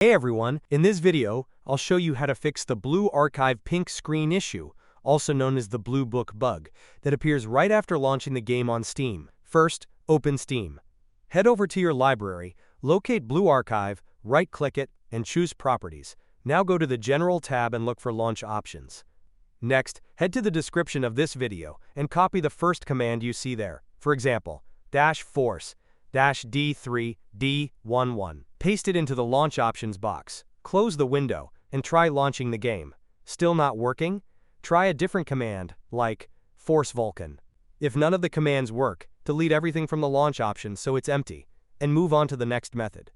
Hey everyone, in this video, I'll show you how to fix the Blue Archive pink screen issue, also known as the Blue Book bug, that appears right after launching the game on Steam. First, open Steam. Head over to your library, locate Blue Archive, right-click it, and choose Properties. Now go to the General tab and look for Launch Options. Next, head to the description of this video and copy the first command you see there. For example, -force-d3d11. Paste it into the Launch Options box. Close the window and try launching the game. Still not working? Try a different command, like force-vulkan. If none of the commands work, delete everything from the launch option so it's empty, and move on to the next method.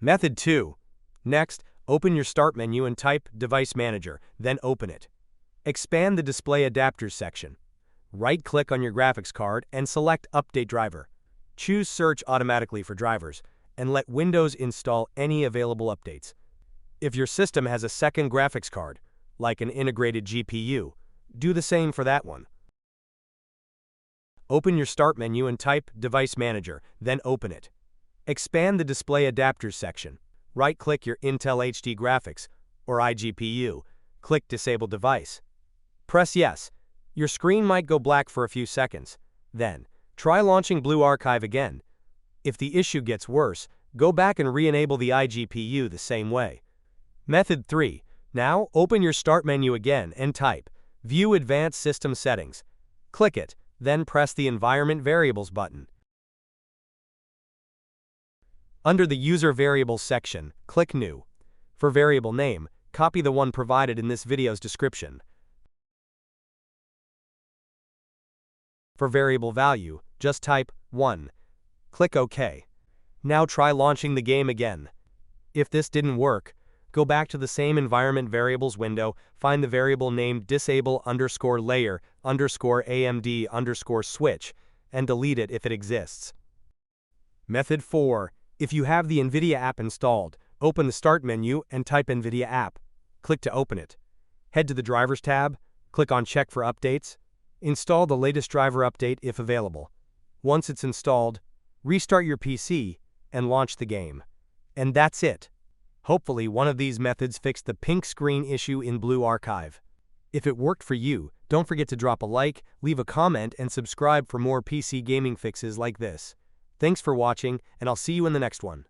Method 2. Next, open your Start menu and type Device Manager, then open it. Expand the Display Adapters section. Right-click on your graphics card and select Update Driver. Choose Search automatically for drivers, and let Windows install any available updates. If your system has a second graphics card, like an integrated GPU, do the same for that one. Open your Start menu and type Device Manager, then open it. Expand the Display Adapters section. Right-click your Intel HD Graphics, or iGPU. Click Disable Device. Press Yes. Your screen might go black for a few seconds. Then, try launching Blue Archive again. If the issue gets worse, go back and re-enable the iGPU the same way. Method 3. Now, open your Start menu again and type View Advanced System Settings. Click it, then press the Environment Variables button. Under the User Variables section, click New. For variable name, copy the one provided in this video's description. For variable value, just type 1. Click OK. Now try launching the game again. If this didn't work, go back to the same Environment Variables window, find the variable named disable_layer_AMD_switch, and delete it if it exists. Method 4. If you have the NVIDIA app installed, open the Start menu and type NVIDIA app. Click to open it. Head to the Drivers tab, click on Check for Updates. Install the latest driver update if available. Once it's installed, restart your PC and launch the game. And that's it. Hopefully one of these methods fixed the pink screen issue in Blue Archive. If it worked for you, don't forget to drop a like, leave a comment, and subscribe for more PC gaming fixes like this. Thanks for watching, and I'll see you in the next one.